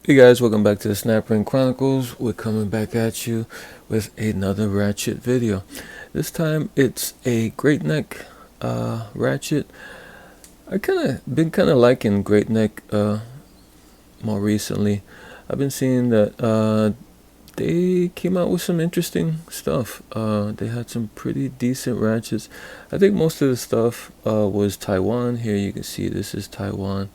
Hey guys, welcome back to the Snap Chronicles. We're coming back at you with another Ratchet video. This time it's a Great Neck Ratchet. I been liking Great Neck more recently. I've been seeing that they came out with some interesting stuff. They had some pretty decent ratchets. I think most of the stuff was Taiwan. Here you can see this is Taiwan.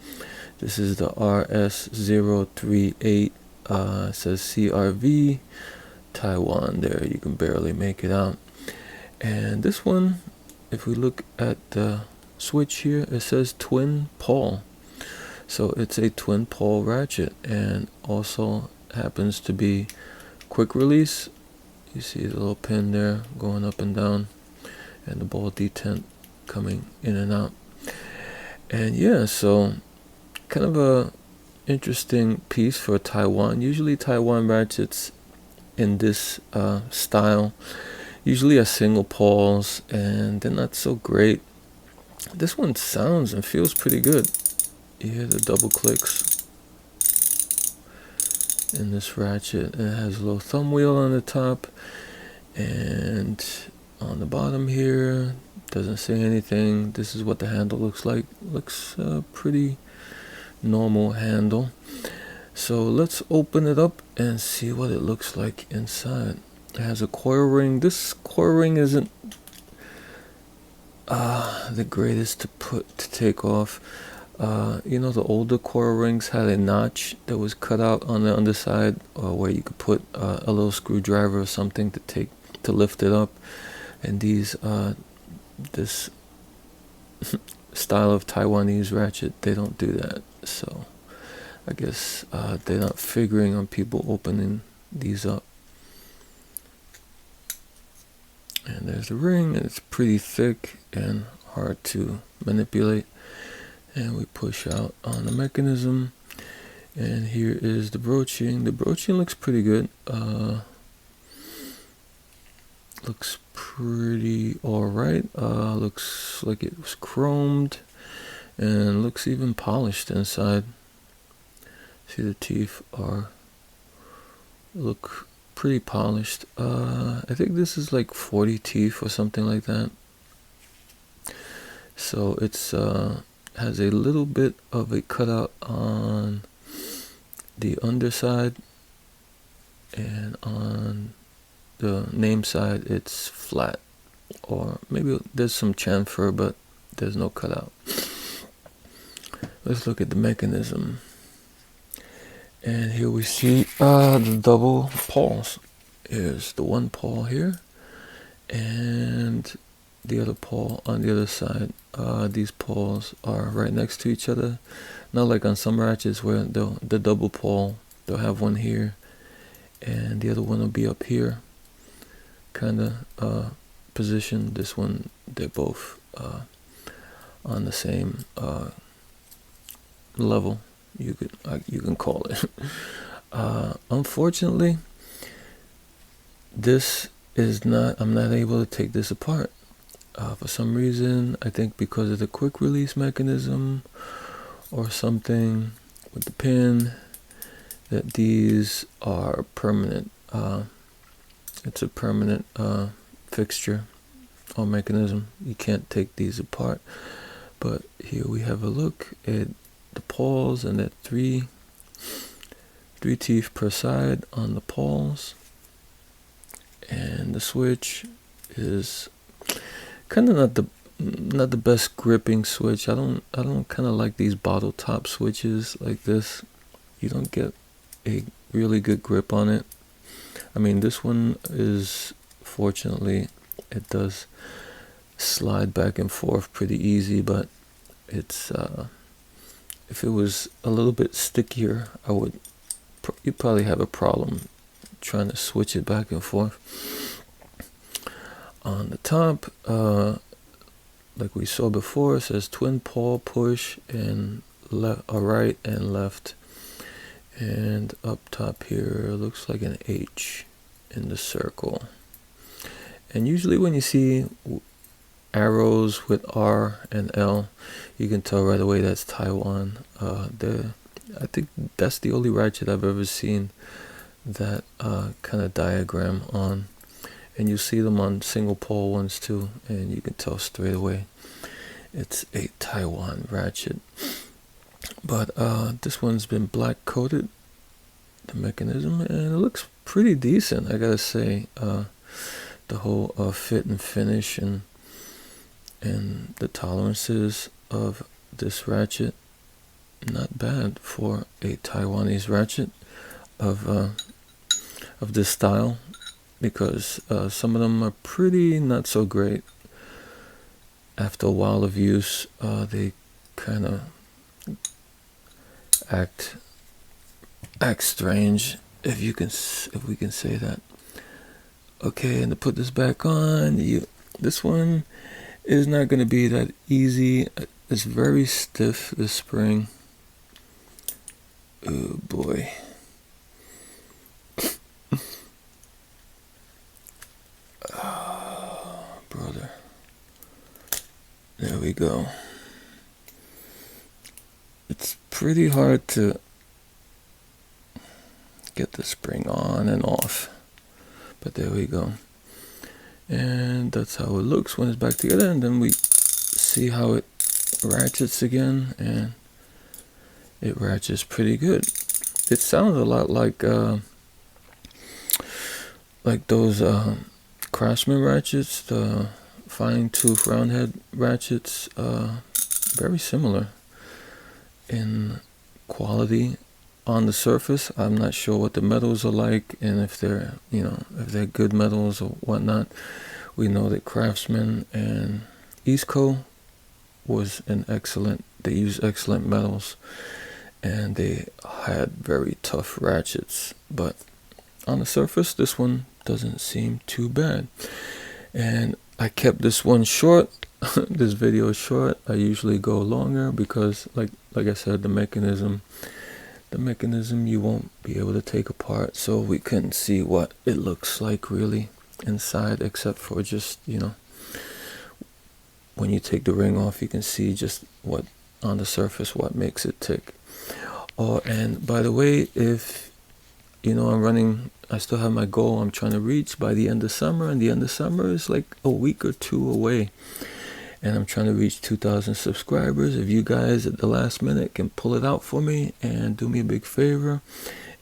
This is the RS038. It says CRV Taiwan there. You can barely make it out. And this one, if we look at the switch here, it says twin Pawl. So it's a twin Pawl ratchet, and also happens to be quick release. You see the little pin there going up and down, and the ball detent coming in and out. And yeah, so kind of a interesting piece for Taiwan. Usually Taiwan ratchets in this style usually are single pawls, and they're not so great. This one sounds and feels pretty good. You hear the double clicks in this ratchet. It has a little thumb wheel on the top, and on the bottom here doesn't say anything. This is what the handle looks like. Looks pretty normal handle. So let's open it up and see what it looks like inside. It has a coil ring. This coil ring isn't the greatest to take off. You know, the older coil rings had a notch that was cut out on the underside, where you could put a little screwdriver or something to lift it up. And these this style of Taiwanese ratchet, they don't do that. So I guess they're not figuring on people opening these up. And there's the ring, and it's pretty thick and hard to manipulate. And we push out on the mechanism, and here is the broaching. The broaching looks pretty good. Looks pretty alright. Looks like it was chromed, and looks even polished inside. See, the teeth look pretty polished. I think this is like 40 teeth or something like that. So it's has a little bit of a cutout on the underside, and on the name side it's flat, or maybe there's some chamfer, but there's no cutout. Let's look at the mechanism. And here we see the double pawls. Here's the one pawl here, and the other pawl on the other side. These pawls are right next to each other. Not like on some ratchets where the double pawl, they'll have one here, and the other one will be up here, kind of position. This one, they're both on the same level. You can call it. Unfortunately, this is not. I'm not able to take this apart for some reason. I think because of the quick release mechanism or something with the pin, that these are permanent. It's a permanent fixture or mechanism. You can't take these apart. But here we have a look at the pawls, and that three teeth per side on the pawls, and the switch is kind of not the best gripping switch. I don't kind of like these bottle top switches like this. You don't get a really good grip on it. I mean, this one is, fortunately, it does slide back and forth pretty easy, but it's if it was a little bit stickier, you'd probably have a problem trying to switch it back and forth. On the top, like we saw before, it says twin pawl push, and right and left. And up top here looks like an H in the circle. And usually when you see arrows with R and L, you can tell right away that's Taiwan. I think that's the only ratchet I've ever seen that kind of diagram on. And you see them on single pole ones too, and you can tell straight away it's a Taiwan ratchet. But this one's been black coated, the mechanism, and it looks pretty decent, I gotta say. The whole fit and finish and the tolerances of this ratchet, not bad for a Taiwanese ratchet of this style, because some of them are pretty not so great. After a while of use, they kind of act strange, if we can say that. Okay, and to put this back on, this one is not going to be that easy. It's very stiff, this spring. Oh boy. Oh, brother. There we go. It's pretty hard to get the spring on and off, but there we go. And that's how it looks when it's back together, and then we see how it ratchets again, and it ratchets pretty good. It sounds a lot like those Craftsman ratchets, the fine tooth round head ratchets. Very similar in quality. On the surface, I'm not sure what the metals are like, and if they're, if they're good metals or whatnot. We know that Craftsman and Eastco was they used excellent metals, and they had very tough ratchets. But on the surface, this one doesn't seem too bad. And I kept this one short. This video is short. I usually go longer because, like I said, the mechanism you won't be able to take apart, so we couldn't see what it looks like really inside, except for just, when you take the ring off, you can see just what on the surface, what makes it tick. Oh, and by the way, if I still have my goal I'm trying to reach by the end of summer, and the end of summer is like a week or two away. And I'm trying to reach 2,000 subscribers. If you guys at the last minute can pull it out for me and do me a big favor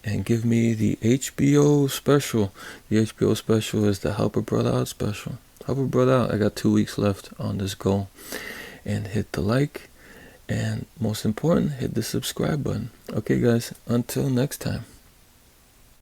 and give me the HBO special. The HBO special is the Help a Brother Out special. Help a Brother Out. I got 2 weeks left on this goal. And hit the like, and most important, hit the subscribe button. Okay guys, until next time.